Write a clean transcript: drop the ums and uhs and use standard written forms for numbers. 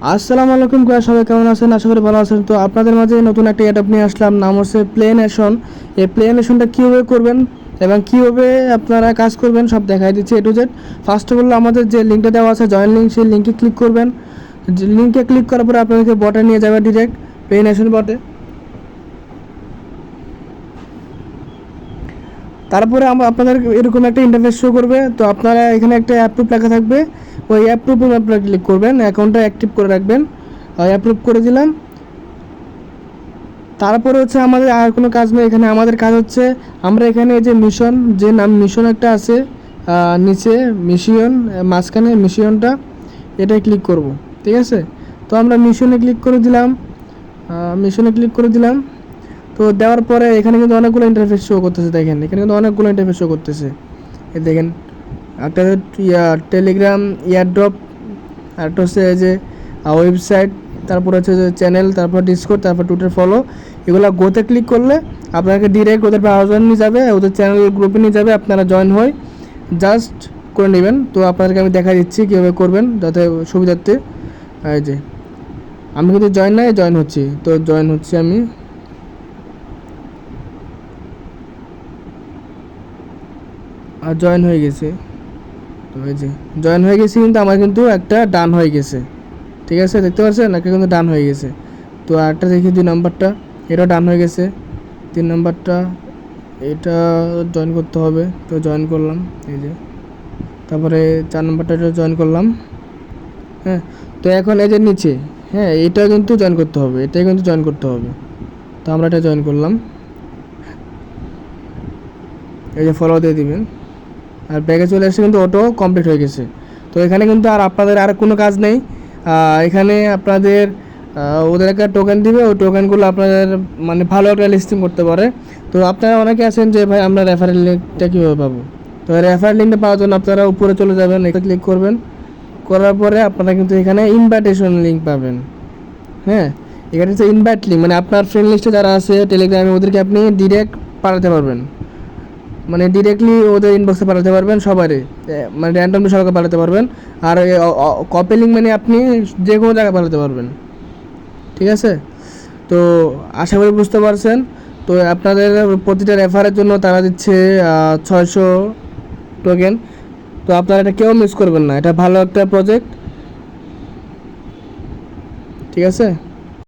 আসসালামু আলাইকুম গাইস, সবাই কেমন আছেন? আশা করি ভালো আছেন। তো আপনাদের মাঝে নতুন একটা অ্যাডাপ্ট নিয়ে আসলাম, নাম হচ্ছে প্লে নেশন। এই প্লে নেশনটা কীভাবে করবেন এবং কীভাবে আপনারা কাজ করবেন সব দেখাই দিচ্ছি A to Z. First of all আমাদের যে লিঙ্কটা দেওয়া আছে জয়েন লিঙ্ক, সেই লিঙ্কে ক্লিক করবেন। লিঙ্কে ক্লিক করার পরে আপনাদেরকে বটে নিয়ে যাবে, ডিরেক্ট প্লে নেশন বটে। তারপরে আপনাদের এরকম একটা ইন্টারফেস শো করবে। তো আপনারা এখানে একটা অ্যাপ্রুভ লেখা থাকবে, ওই অ্যাপ্রুভে আপনারা ক্লিক করবেন, অ্যাকাউন্টটা অ্যাক্টিভ করে রাখবেন। অ্যাপ্রুভ করে দিলাম। তারপরে হচ্ছে আমাদের আর কোনো কাজ নেই এখানে। আমাদের কাজ হচ্ছে আমরা এখানে যে মিশন, যে নাম মিশন একটা আছে নিচে মিশন, মাঝখানে মিশনটা, এটাই ক্লিক করব, ঠিক আছে? তো আমরা মিশনে ক্লিক করে দিলাম, মিশনে ক্লিক করে দিলাম। তো দেওয়ার পরে এখানে কিন্তু অনেকগুলো ইন্টারফেস শো করতেছে, দেখেন এখানে কিন্তু অনেকগুলো ইন্টারফেস শো করতেছে। এই দেখেন একটা টেলিগ্রাম, এয়ারড্রপ, আরেকটা হচ্ছে এই যে ওয়েবসাইট, তারপর হচ্ছে যে চ্যানেল, তারপর ডিসকর্ড, তারপর টুইটার ফলো। এগুলো গোতে ক্লিক করলে আপনাকে ডিরেক্ট ওদের ব্রাউজার নিয়ে যাবে, ওদের চ্যানেল গ্রুপে নিয়ে যাবে। আপনারা জয়েন হয়ে জাস্ট করে নেবেন। তো আপনাদেরকে আমি দেখা দিচ্ছি কীভাবে করবেন যাতে সুবিধার্থে। এই যে আমি কিন্তু জয়েন নাই, জয়েন হচ্ছি। তো জয়েন হচ্ছি আমি। আর জয়েন হয়ে গেছে। তো এই যে জয়েন হয়ে গেছি, কিন্তু আমার কিন্তু একটা ডান হয়ে গেছে, ঠিক আছে? দেখতে পাচ্ছেন একটা কিন্তু ডান হয়ে গেছে। তো আরেকটা দেখি 2 নম্বরটা, এটাও ডান হয়ে গেছে। 3 নম্বরটা, এটা জয়েন করতে হবে, তো জয়েন করলাম এই যে। তারপরে 4 নম্বরটা এটা জয়েন করলাম। হ্যাঁ, তো এখন এই যে নিচে, হ্যাঁ এটা কিন্তু জয়েন করতে হবে, এটাই কিন্তু জয়েন করতে হবে। তো আমরা এটা জয়েন করলাম। এই যে ফলো দিয়ে দিবেন, আর ব্যাগে চলে এসে কিন্তু অটো কমপ্লিট হয়ে গেছে। তো এখানে কিন্তু আর আপনাদের আর কোনো কাজ নেই। এখানে আপনাদের ওদের একটা টোকেন দিবে, ওই টোকেনগুলো আপনাদের মানে ভালো একটা লিস্টিং করতে পারে। তো আপনারা অনেকে আছেন যে ভাই আমরা রেফারেল লিঙ্কটা কীভাবে পাবো? তো রেফারেল লিঙ্কটা পাওয়ার জন্য আপনারা উপরে চলে যাবেন, এটা ক্লিক করবেন। করার পরে আপনারা কিন্তু এখানে ইনভাইটেশন লিঙ্ক পাবেন। হ্যাঁ, এখানে হচ্ছে ইনভাইট লিঙ্ক, মানে আপনার ফ্রেন্ড লিস্টে যারা আছে টেলিগ্রামে, ওদেরকে আপনি ডিরেক্ট পাঠাতে পারবেন, মানে ডিরেক্টলি ওদের ইনবক্সে পাঠাতে পারবেন সবারই, মানে র্যান্ডমলি সবাইকে পাঠাতে পারবেন। আর কপি লিঙ্ক মানে আপনি যে কোনো জায়গায় পাঠাতে পারবেন, ঠিক আছে? তো আশা করি বুঝতে পারছেন। তো আপনাদের প্রতিটা রেফারের জন্য তারা দিচ্ছে 600 টোকেন। তো আপনারা এটা কেউ মিস করবেন না, এটা ভালো একটা প্রজেক্ট, ঠিক আছে?